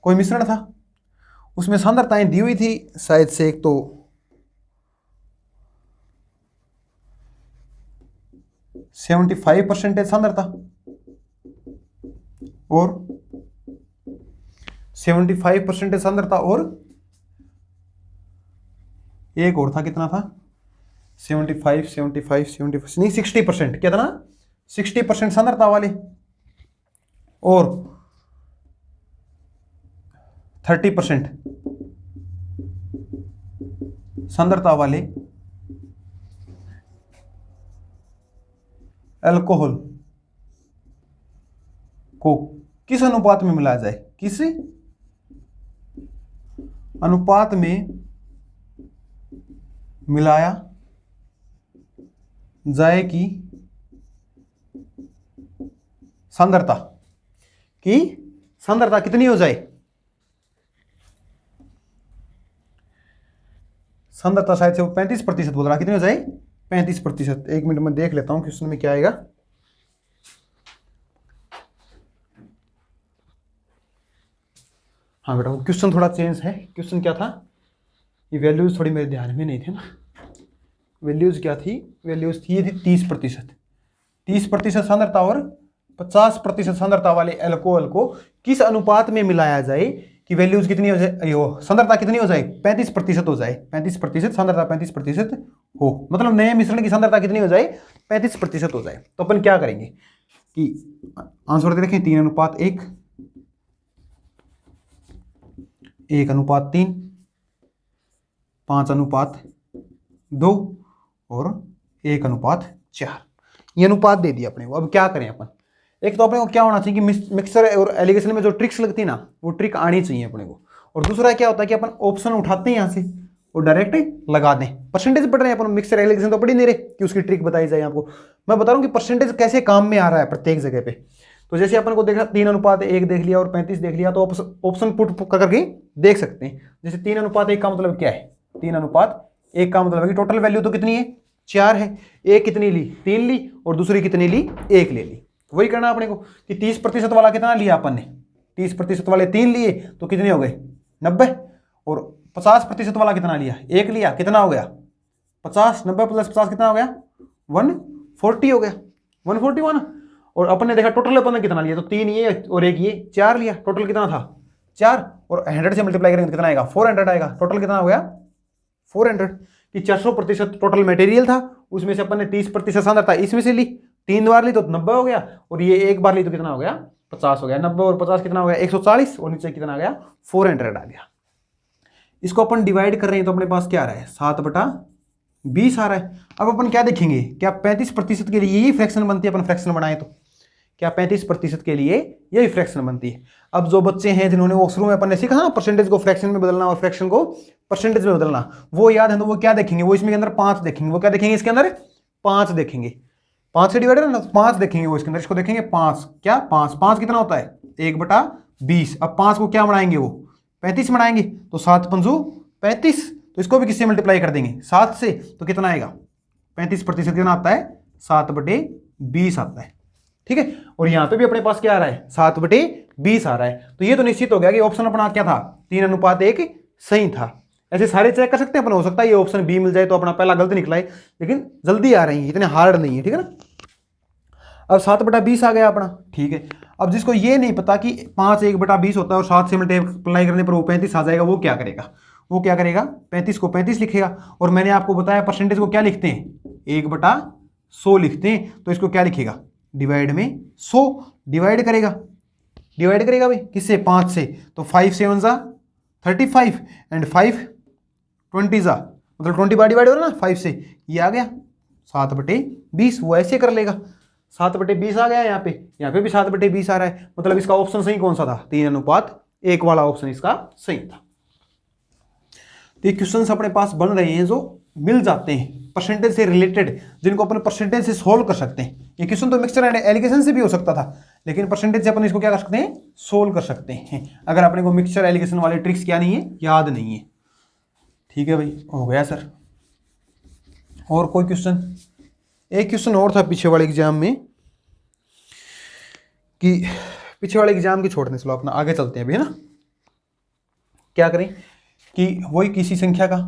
कोई मिश्रण था, उसमें सांद्रताएं दी हुई थी शायद से, एक तो 75% सांद्रता और 75% सांद्रता, और एक और था, कितना था 75 नहीं 60%, कितना 60% सांद्रता वाले और 30% सांद्रता वाले अल्कोहल को किस अनुपात में मिलाया जाए, किस अनुपात में मिलाया जाए कि सांद्रता कितनी हो जाए। सांद्रता शायद से वो 35% बोल रहा, कितनी हो जाए 35%। 1 मिनट में देख लेता हूँ क्वेश्चन में क्या आएगा। हाँ बेटा, क्वेश्चन थोड़ा चेंज है। क्वेश्चन क्या था, ये वैल्यूज थोड़ी मेरे ध्यान में नहीं थे ना। वैल्यूज क्या थी, वैल्यूज थी, ये थी 30%। 30% सांद्रता और 50% सांद्रता वाले अल्कोहल को किस अनुपात में मिलाया जाए कि वैल्यूज कितनी हो जाए, सांद्रता कितनी हो जाए, 35% हो जाए। 35% सांद्रता 35% हो, मतलब नए मिश्रण की सांद्रता कितनी हो जाए, 35% हो जाए। तो अपन क्या करेंगे कि आंसर दे रखें 3:1, 1:3, 5:2 और 1:4, ये अनुपात दे दिया अपने को। अब क्या करें अपन, एक तो अपने को क्या होना चाहिए कि मिक्सर और एलिगेशन में जो ट्रिक्स लगती है ना, वो ट्रिक आनी चाहिए अपने को। और दूसरा क्या होता है कि अपन ऑप्शन उठाते हैं यहाँ से और डायरेक्ट लगा दें। परसेंटेज पढ़ रहे हैं अपन, मिक्सर एलिगेशन तो पढ़ ही नहीं रहे कि उसकी ट्रिक बताई जाए आपको। मैं बता रहा हूँ कि परसेंटेज कैसे काम में आ रहा है प्रत्येक जगह पे। तो जैसे अपन को देखा 3:1 देख लिया और 35 देख लिया, तो ऑप्शन पुट करके देख सकते हैं। जैसे 3:1 का मतलब क्या है, 3:1 का मतलब है कि टोटल वैल्यू तो कितनी है, 4 है। एक कितनी ली, 3 ली, और दूसरी कितनी ली, 1 ले ली। वही करना अपने को कि 30% वाला कितना लिया अपन ने, 30% वाले 3 लिए तो कितने हो गए, 90। और 50% वाला कितना लिया, 1 लिया, कितना हो गया, 50। 90 + 50 कितना हो गया, 140 हो गया, 141। और अपन ने देखा टोटल अपन ने कितना लिया, तो 3 ये और 1 ये, 4 लिया। टोटल कितना था, 4, और 100 से मल्टीप्लाई करेंगे तो कितना आएगा, 400 आएगा। टोटल कितना हो गया, 400। कि 400% टोटल मटेरियल था, उसमें से अपन ने 30% सांद्रता इसमें से ली, 3 बार ली तो 90 हो गया, और ये 1 बार ली तो कितना हो गया, 50 हो गया। 90 और 50 कितना हो गया, 140, और नीचे कितना आ गया, 400 आ गया। इसको अपन डिवाइड कर रहे हैं तो अपने पास क्या आ रहा है, 7/20 आ रहा है। अब अपन क्या देखेंगे, क्या 35% के लिए यही फ्रैक्शन बनती है, अपन फ्रैक्शन बनाए तो क्या 35% के लिए यही फ्रैक्शन बनती है। अब जो बच्चे हैं जिन्होंने वो शुरू में अपन ने सीखा ना परसेंटेज को फ्रैक्शन में बदलना और फ्रैक्शन को परसेंटेज में बदलना, वो याद है तो वो क्या देखेंगे, वो इसमें के अंदर 5 देखेंगे। वो क्या देखेंगे, इसके अंदर 5 देखेंगे, 5 से डिवाइड है ना, 5 देखेंगे वो इसके अंदर। इसको देखेंगे 5, क्या 5 कितना होता है, 1/20। अब 5 को क्या बनाएंगे, वो 35 बनाएंगे, तो 7×5 35। तो इसको भी किससे मल्टीप्लाई कर देंगे, 7 से, तो कितना आएगा, 35% कितना आता है, 7/20 आता है। ठीक है, और यहां पे भी अपने पास क्या आ रहा है, 7/20 आ रहा है। तो ये तो निश्चित हो गया कि ऑप्शन अपना क्या था, 3:1 सही था। ऐसे सारे चेक कर सकते हैं अपन, हो सकता है ये ऑप्शन बी मिल जाए तो अपना पहला गलत निकला है, लेकिन जल्दी आ रही है, इतने हार्ड नहीं है। ठीक है ना, अब 7/20 आ गया अपना। ठीक है, अब जिसको ये नहीं पता कि 5 1/20 होता है और 7 से मल्टीप्लाई करने पर वो 35 आ जाएगा, वो क्या करेगा, वो क्या करेगा, 35 को 35 लिखेगा। और मैंने आपको बताया परसेंटेज को क्या लिखते हैं, 1/100 लिखते हैं। तो इसको क्या लिखेगा, डिवाइड में 100 डिवाइड करेगा, भाई किससे, 5 से। तो 5 7 ज़ा 35 एंड 5 20 ज़ा, मतलब 20 बार डिवाइड हो रहा ना 5 से, ये आ गया 7/20। वो ऐसे कर लेगा, 7/20 आ गया। यहाँ पे भी 7/20 आ रहा है, मतलब इसका ऑप्शन सही कौन सा था, 3:1 वाला ऑप्शन इसका सही था। तो ये क्वेश्चंस अपने पास बन रहे हैं जो मिल जाते हैं परसेंटेज से रिलेटेड, जिनको अपन परसेंटेज से सोल्व कर सकते हैं। ये क्वेश्चन तो मिक्सचर एंड एलिगेशन से भी हो सकता था, लेकिन परसेंटेज से अपन इसको क्या कर सकते हैं, सोल्व कर सकते हैं, अगर अपने को मिक्सचर एलिगेशन वाले ट्रिक्स क्या नहीं है, याद नहीं है। ठीक है भाई, हो गया सर। और कोई क्वेश्चन, एक क्वेश्चन और था पीछे वाले एग्जाम में, कि पीछे वाले एग्जाम की छोड़ने, चलो अपना आगे चलते हैं अभी, है ना। क्या करें कि वही किसी संख्या का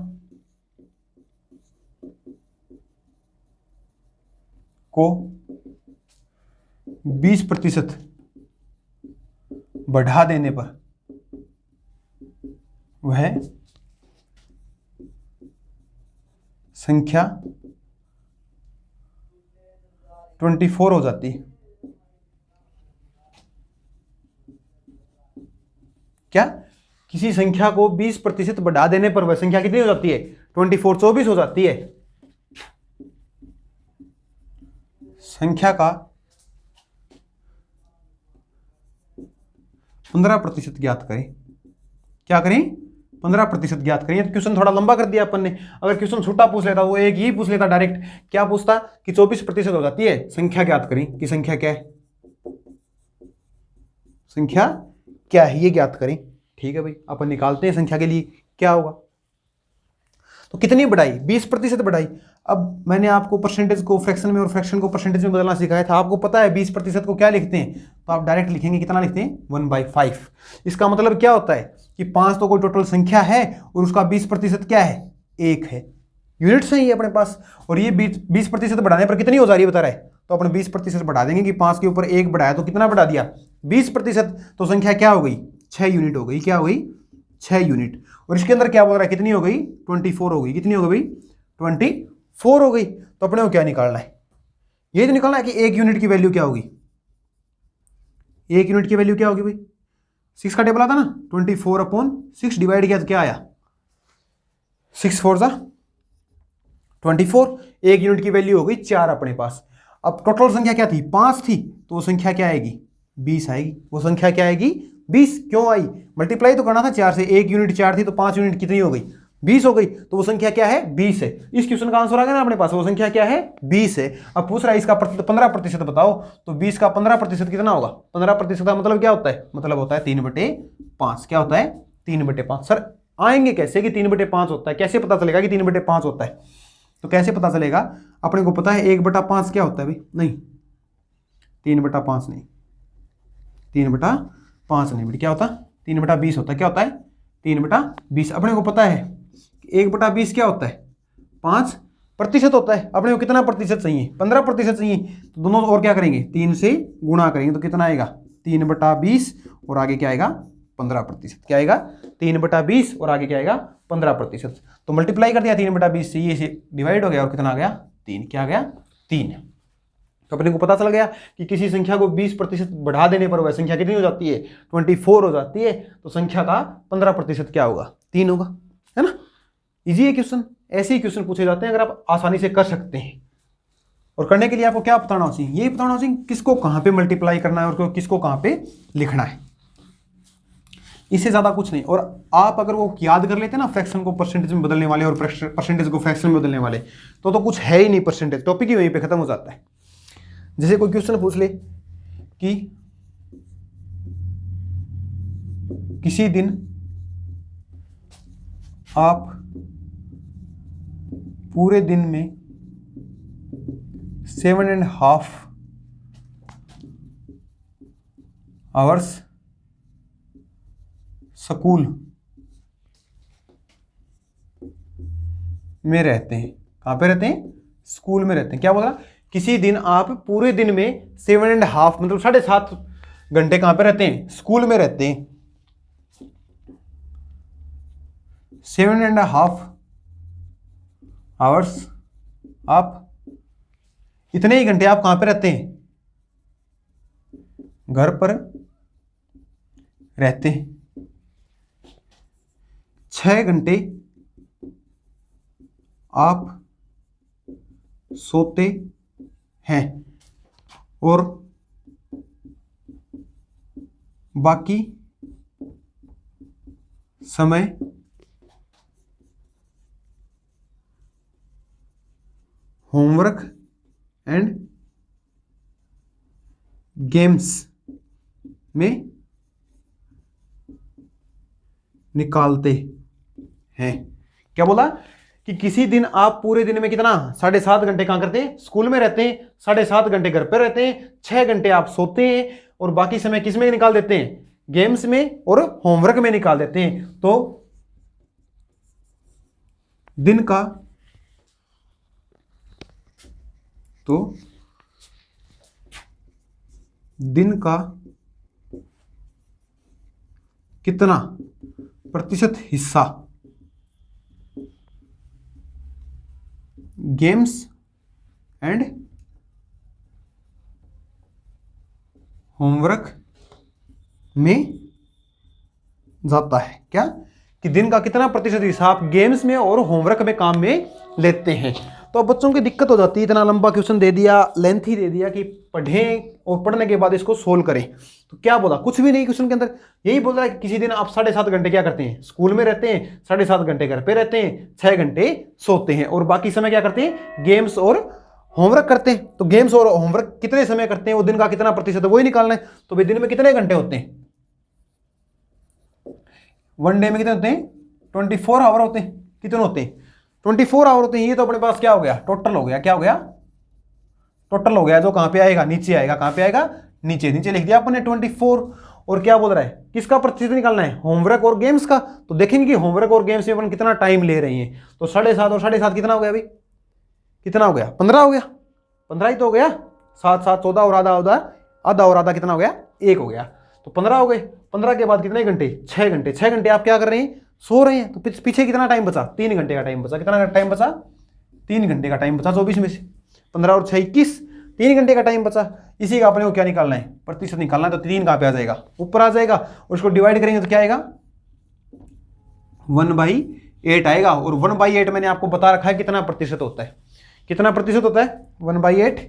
को 20% बढ़ा देने पर वह संख्या 24 हो जाती है। क्या, किसी संख्या को 20% बढ़ा देने पर वह संख्या कितनी हो जाती है, 24 24 हो जाती है। संख्या का 15% ज्ञात करें। क्या करें, 15% ज्ञात करें। तो क्वेश्चन थोड़ा लंबा कर दिया अपन ने। अगर क्वेश्चन छोटा पूछ लेता, वो एक ही पूछ लेता डायरेक्ट, क्या पूछता कि 24% हो जाती है, संख्या ज्ञात करें, कि संख्या क्या है, संख्या क्या है ये ज्ञात करें। ठीक है भाई, अपन निकालते हैं संख्या के लिए क्या होगा। तो कितनी बढ़ाई, 20% बढ़ाई। अब मैंने आपको परसेंटेज को फ्रैक्शन में और फ्रैक्शन को परसेंटेज में बदलना सिखाया था। आपको पता है 20% को क्या लिखते हैं, तो आप डायरेक्ट लिखेंगे, कितना लिखते हैं, 1/5। इसका मतलब क्या होता है कि 5 तो कोई टोटल संख्या है और उसका 20% क्या है, 1 है। यूनिट्स है ये अपने पास, और ये 20% बढ़ाने पर कितनी हो जा रही है बता रहा है, तो अपने 20% बढ़ा देंगे कि 5 के ऊपर 1 बढ़ाया तो कितना बढ़ा दिया, 20%। तो संख्या क्या हो गई, 6 यूनिट हो गई। क्या हो गई, 6 यूनिट। और इसके अंदर क्या बोल रहा है, कितनी हो गई, 24 हो गई। कितनी हो गई, 24 हो गई। तो अपने को क्या निकालना है, ये तो निकालना है कि 1 यूनिट की वैल्यू क्या होगी, 1 यूनिट की वैल्यू क्या होगी भाई, 6 का टेबल आता ना, 24/6 डिवाइड किया तो क्या आया, 6 4 जा 24। 1 यूनिट की वैल्यू हो गई 4 अपने पास। अब टोटल संख्या क्या थी, 5 थी, तो वो संख्या क्या आएगी, 20 आएगी। वो संख्या क्या आएगी, 20। क्यों आई, मल्टीप्लाई तो करना था 4 से। 1 यूनिट 4 थी तो 5 यूनिट कितनी हो गई, 20 हो गई। तो वो संख्या क्या है, 20 है। इस क्वेश्चन का आंसर आ गया ना अपने पास, वो संख्या क्या है, 20 है। अब पूछ रहा है इसका 15% बताओ, तो 20 का 15% कितना होगा, 15% का मतलब क्या होता है, मतलब होता है 3/5। क्या होता है, 3/5। सर आएंगे कैसे कि 3/5 होता है, कैसे पता चलेगा कि 3/5 होता है, तो कैसे पता चलेगा, अपने को पता है 1/5 क्या होता है भाई, नहीं 3/5 नहीं, 3/5 नहीं बेटा, क्या होता है, 3/20 होता है। क्या होता है, 3/20। अपने को पता है 1/20 क्या होता है, 5% होता है। अपने को कितना प्रतिशत चाहिए, 15% चाहिए। तो दोनों और क्या करेंगे, 3 से गुणा करेंगे तो कितना आएगा, 3/20 और आगे क्या आएगा, 15%। क्या आएगा, 3/20 और आगे क्या आएगा, 15%। तो मल्टीप्लाई कर दिया 3/20 से, ये डिवाइड हो गया और कितना आ गया, 3। क्या आ गया, 3। तो अपने को पता चल गया कि किसी संख्या को 20% बढ़ा देने पर वह संख्या कितनी हो जाती है, 24 हो जाती है। तो संख्या का 15% क्या होगा, 3 होगा, है ना। इजी है क्वेश्चन, ऐसे ही क्वेश्चन पूछे जाते हैं अगर आप आसानी से कर सकते हैं। और करने के लिए आपको क्या बताना चाहिए, यही बताना चाहिए किसको कहां पे मल्टीप्लाई करना है और किसको कहां पे लिखना है, इससे ज्यादा कुछ नहीं। और आप अगर वो याद कर लेते हैं ना, फ्रैक्शन को परसेंटेज में बदलने वाले और परसेंटेज को फ्रैक्शन में बदलने वाले, तो कुछ है ही नहीं, परसेंटेज टॉपिक ही वहीं पे खत्म हो जाता है। जैसे कोई क्वेश्चन पूछ ले कि किसी दिन आप पूरे दिन में 7.5 आवर्स स्कूल में रहते हैं। कहां पे रहते हैं, स्कूल में रहते हैं। क्या बोला, किसी दिन आप पूरे दिन में 7.5 मतलब 7.5 घंटे कहां पे रहते हैं, स्कूल में रहते हैं। 7.5 आवर्स, आप इतने ही घंटे आप कहां पे रहते हैं, घर पर रहते हैं। 6 घंटे आप सोते हैं और बाकी समय होमवर्क एंड गेम्स में निकालते हैं। क्या बोला कि किसी दिन आप पूरे दिन में कितना 7.5 घंटे कहां करते हैं, स्कूल में रहते हैं, 7.5 घंटे घर पे रहते हैं, 6 घंटे आप सोते हैं और बाकी समय किस में निकाल देते हैं, गेम्स में और होमवर्क में निकाल देते हैं। तो दिन का कितना प्रतिशत हिस्सा गेम्स एंड होमवर्क में जाता है। क्या कि दिन का कितना प्रतिशत हिस्सा आप गेम्स में और होमवर्क में काम में लेते हैं। तो अब बच्चों की दिक्कत हो जाती है, इतना लंबा क्वेश्चन दे दिया, लेंथी दे दिया कि पढ़ें और पढ़ने के बाद इसको सोल्व करें। तो क्या बोला, कुछ भी नहीं क्वेश्चन के अंदर, यही बोल रहा है कि किसी दिन आप 7.5 घंटे क्या करते हैं, स्कूल में रहते हैं, 7.5 घंटे घर पे रहते हैं, 6 घंटे सोते हैं और बाकी समय क्या करते हैं, गेम्स और होमवर्क करते हैं। तो गेम्स और होमवर्क कितने समय करते हैं, वो दिन का कितना प्रतिशत है, वही निकालना है। तो भाई दिन में कितने घंटे होते हैं, वन डे में कितने होते हैं, 24 आवर होते हैं। कितने होते हैं, 24 आवर होते हैं, ये तो अपने पास क्या हो गया, टोटल हो गया, क्या हो गया, टोटल हो गया, जो कहां पे आएगा, नीचे आएगा, कहां पे आएगा, नीचे, नीचे लिख दिया अपने 24। और क्या बोल रहा है, किसका प्रतिशत निकालना है, होमवर्क और गेम्स का। तो देखेंगे कि होमवर्क और गेम्स में अपन कितना टाइम ले रहे हैं। तो 7.5 और 7.5 कितना हो गया अभी, कितना हो गया, 15 हो गया, 15 ही तो हो गया, 7 7 14 और आधा आधा और आधा कितना हो गया, 1 हो गया। तो 15 हो गए, 15 के बाद कितने घंटे, 6 घंटे, 6 घंटे आप क्या कर रहे हैं, सो रहे हैं। तो पीछे कितना टाइम बचा, 3 घंटे का टाइम बचा, कितना टाइम बचा, 3 घंटे का टाइम बचा 24 में से, 15 और 6 21, 3 घंटे का टाइम बचा। इसी का अपने को क्या निकालना है, प्रतिशत निकालना है। तो 3 कहां पे आ जाएगा, ऊपर आ जाएगा, और उसको डिवाइड करेंगे तो क्या आएगा, 1/8 आएगा। और 1/8 मैंने आपको बता रखा है कितना प्रतिशत होता है, कितना प्रतिशत होता है, 1/8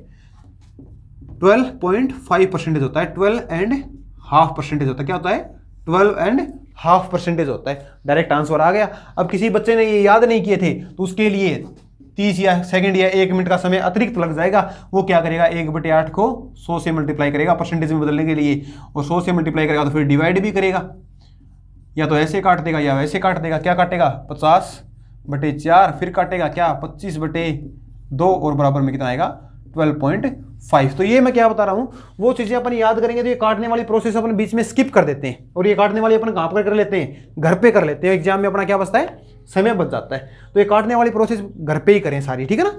12.5% होता है, 12.5% होता है, क्या होता है, 12.5% होता है। डायरेक्ट आंसर आ गया। अब किसी बच्चे ने ये याद नहीं किए थे तो उसके लिए 30 या सेकंड या 1 मिनट का समय अतिरिक्त लग जाएगा। वो क्या करेगा, 1/8 को 100 से मल्टीप्लाई करेगा परसेंटेज में बदलने के लिए, और 100 से मल्टीप्लाई करेगा तो फिर डिवाइड भी करेगा, या तो ऐसे काट देगा या वैसे काट देगा। क्या काटेगा, 50/4, फिर काटेगा क्या, 25/2, और बराबर में कितना आएगा, 12.5। तो ये मैं क्या बता रहा हूं, वो चीजें अपन याद करेंगे तो ये काटने वाली प्रोसेस अपन बीच में स्किप कर देते हैं, और ये काटने वाली अपन कहां पर कर लेते हैं, घर पे कर लेते हैं। एग्जाम में अपना क्या बचता है, समय बच जाता है। तो ये काटने वाली प्रोसेस घर पे ही करें सारी, ठीक है ना।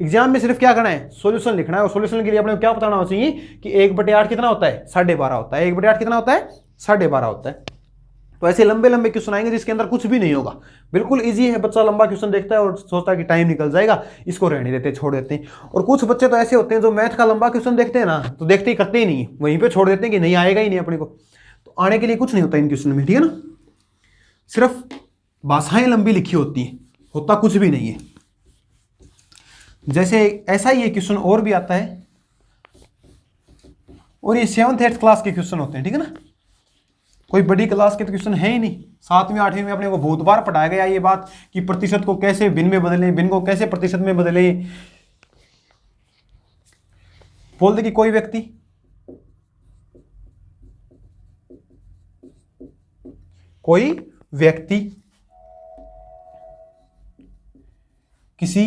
एग्जाम में सिर्फ क्या करना है, सॉल्यूशन लिखना है, और सॉल्यूशन के लिए अपने क्या बताना चाहिए कि 1/8 कितना होता है, 12.5 होता है, 1/8 कितना होता है, 12.5 होता है। तो ऐसे लंबे लंबे क्वेश्चन आएंगे जिसके अंदर कुछ भी नहीं होगा, बिल्कुल इजी है। बच्चा लंबा क्वेश्चन देखता है और सोचता है कि टाइम निकल जाएगा, इसको रहने देते, छोड़ देते हैं। और कुछ बच्चे तो ऐसे होते हैं जो मैथ का लंबा क्वेश्चन देखते हैं ना, तो देखते ही करते ही नहीं, वहीं पे छोड़ देते हैं कि नहीं आएगा ही नहीं अपने को। तो आने के लिए कुछ नहीं होता इन क्वेश्चन में, ठीक है ना, सिर्फ भाषाएं लंबी लिखी होती हैं, होता कुछ भी नहीं है। जैसे ऐसा ही एक क्वेश्चन और भी आता है, और ये 7th 8th क्लास के क्वेश्चन होते हैं, ठीक है ना, कोई बड़ी क्लास के तो क्वेश्चन है ही नहीं। 7वीं 8वीं में अपने को बहुत बार पढ़ाया गया ये बात कि प्रतिशत को कैसे भिन्न में बदलें, भिन्न को कैसे प्रतिशत में बदलें। बोल दे कि कोई व्यक्ति किसी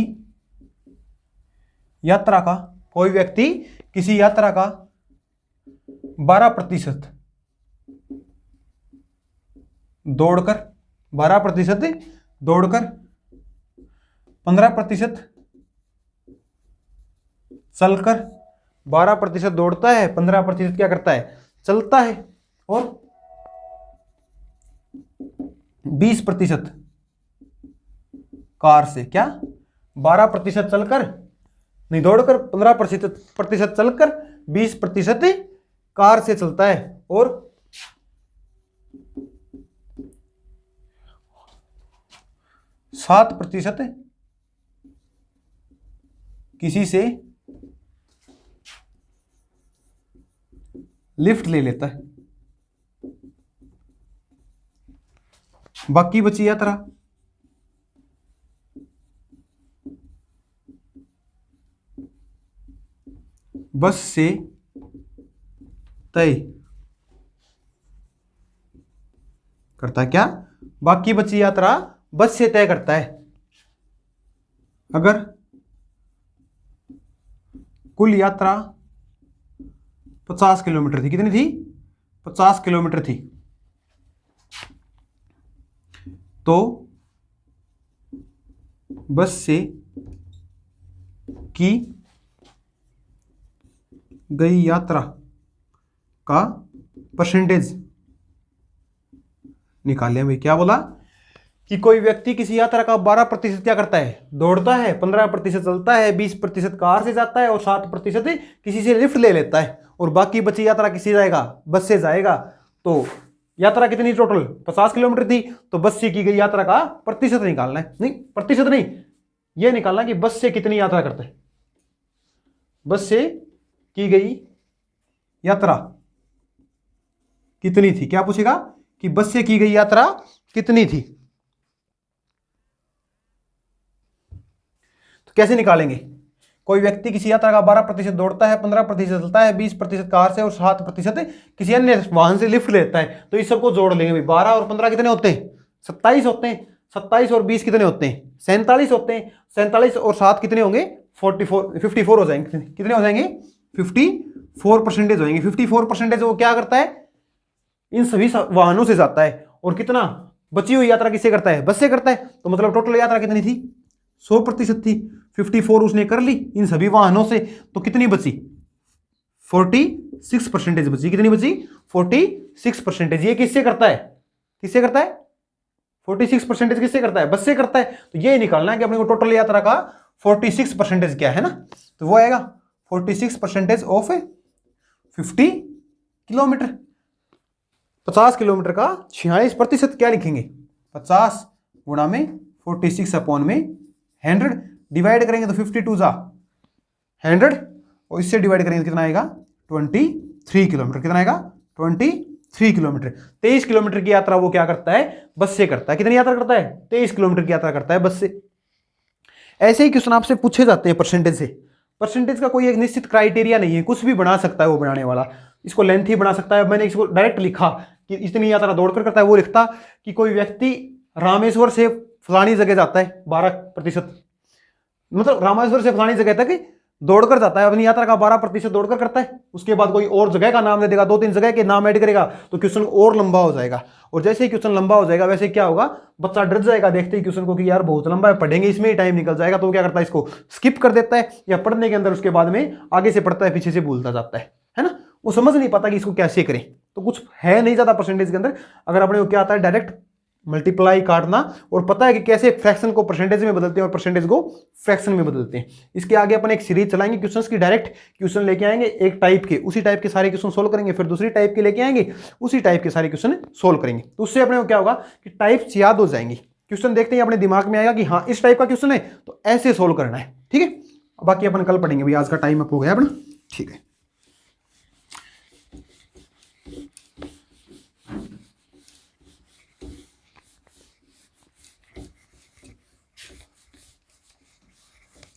यात्रा का, कोई व्यक्ति किसी यात्रा का 12% दौड़कर 15% चलकर, 12% दौड़ता है, 15% क्या करता है, चलता है, और 20% कार से, क्या 12% चलकर नहीं दौड़कर, 15% चलकर, 20% कार से चलता है, और 7% किसी से लिफ्ट ले लेता है। बाकी बची यात्रा बस से तय करता है, क्या बाकी बची यात्रा बस से तय करता है। अगर कुल यात्रा 50 किलोमीटर थी, कितनी थी, 50 किलोमीटर थी, तो बस से की गई यात्रा का परसेंटेज निकालें। भाई क्या बोला कि कोई व्यक्ति किसी यात्रा का 12% क्या करता है, दौड़ता है, 15% चलता है, 20% कार से जाता है, और 7% किसी से लिफ्ट ले लेता है, और बाकी बची यात्रा किसी जाएगा, बस से जाएगा। तो यात्रा कितनी टोटल 50 किलोमीटर थी, तो बस से की गई यात्रा का प्रतिशत निकालना है, नहीं प्रतिशत नहीं, यह निकालना कि बस से कितनी यात्रा करता है, बस से की गई यात्रा कितनी थी। क्या पूछेगा कि बस से की गई यात्रा कितनी थी। तो कैसे निकालेंगे, कोई व्यक्ति किसी यात्रा का 12% दौड़ता है, 15% चलता है, 20% कार से, और 7% किसी अन्य वाहन से लिफ्ट लेता है। तो इस सबको जोड़ लेंगे भाई, 12 और 15 कितने होते हैं, 27 होते हैं। 27 और 20 कितने होते हैं? 47 होते हैं। 47 और 7 कितने होंगे? 54 हो जाएंगे। कितने हो जाएंगे? 54% हो जाएंगे। 54% वो क्या करता है? इन सभी वाहनों से जाता है। और कितना बची हुई यात्रा किससे करता है? बस से करता है। तो मतलब टोटल यात्रा कितनी थी? 100% थी। 54 उसने कर ली इन सभी वाहनों से, तो कितनी बची? 46% बची। कितनी बची? 46%। ये किससे करता है? किससे करता है? 46% किससे करता है? बस से करता है। तो ये निकालना है कि अपने को टोटल यात्रा का 46% क्या है ना, तो वो आएगा 46% ऑफ 50 किलोमीटर। 50 किलोमीटर का 46% क्या लिखेंगे? 50 गुणा में 46 अपॉन में 100 डिवाइड करेंगे तो 52 जा 100 और इससे डिवाइड करेंगे तो कितना आएगा? 23 किलोमीटर। कितना आएगा? 23 किलोमीटर। 23 किलोमीटर की यात्रा वो क्या करता है? बस से करता है। कितनी यात्रा करता है? 23 किलोमीटर की यात्रा करता है बस से। ऐसे ही क्वेश्चन आपसे पूछे जाते हैं परसेंटेज से। परसेंटेज का कोई एक निश्चित क्राइटेरिया नहीं है, कुछ भी बना सकता है वो बनाने वाला। इसको लेंथ ही बना सकता है। मैंने इसको डायरेक्ट लिखा कि इतनी यात्रा दौड़कर करता है, वो लिखता कि कोई व्यक्ति रामेश्वर से फलानी जगह जाता है 12%, मतलब रामेश्वर से फलानी जगह तक दौड़कर जाता है, अपनी यात्रा का 12% दौड़कर करता है। उसके बाद कोई और जगह का नाम दे देगा, 2-3 जगह के नाम ऐड करेगा तो क्वेश्चन और लंबा हो जाएगा। और जैसे ही क्वेश्चन लंबा हो जाएगा वैसे क्या होगा? बच्चा डर जाएगा देखते ही क्वेश्चन को कि यार बहुत लंबा है, पढ़ेंगे इसमें ही टाइम निकल जाएगा। तो वो क्या करता है? इसको स्किप कर देता है, या पढ़ने के अंदर उसके बाद में आगे से पढ़ता है, पीछे से भूलता जाता है ना। वो समझ नहीं पाता कि इसको कैसे करें। तो कुछ है नहीं ज्यादा परसेंटेज के अंदर। अगर अपने को क्या आता है? डायरेक्ट मल्टीप्लाई काटना, और पता है कि कैसे फ्रैक्शन को परसेंटेज में बदलते हैं और परसेंटेज को फ्रैक्शन में बदलते हैं। इसके आगे अपन एक सीरीज चलाएंगे क्वेश्चंस की। डायरेक्ट क्वेश्चन लेके आएंगे एक टाइप के, उसी टाइप के सारे क्वेश्चन सोल्व करेंगे, फिर दूसरी टाइप के लेके आएंगे, उसी टाइप के सारे क्वेश्चन सोल्व करेंगे। तो उससे अपने को क्या होगा कि टाइप्स याद हो जाएंगी। क्वेश्चन देखते ही अपने दिमाग में आएगा कि हाँ इस टाइप का क्वेश्चन है तो ऐसे सोल्व करना है। ठीक है, बाकी अपन कल पढ़ेंगे। भाई आज का टाइम अप हो गया अपना। ठीक है।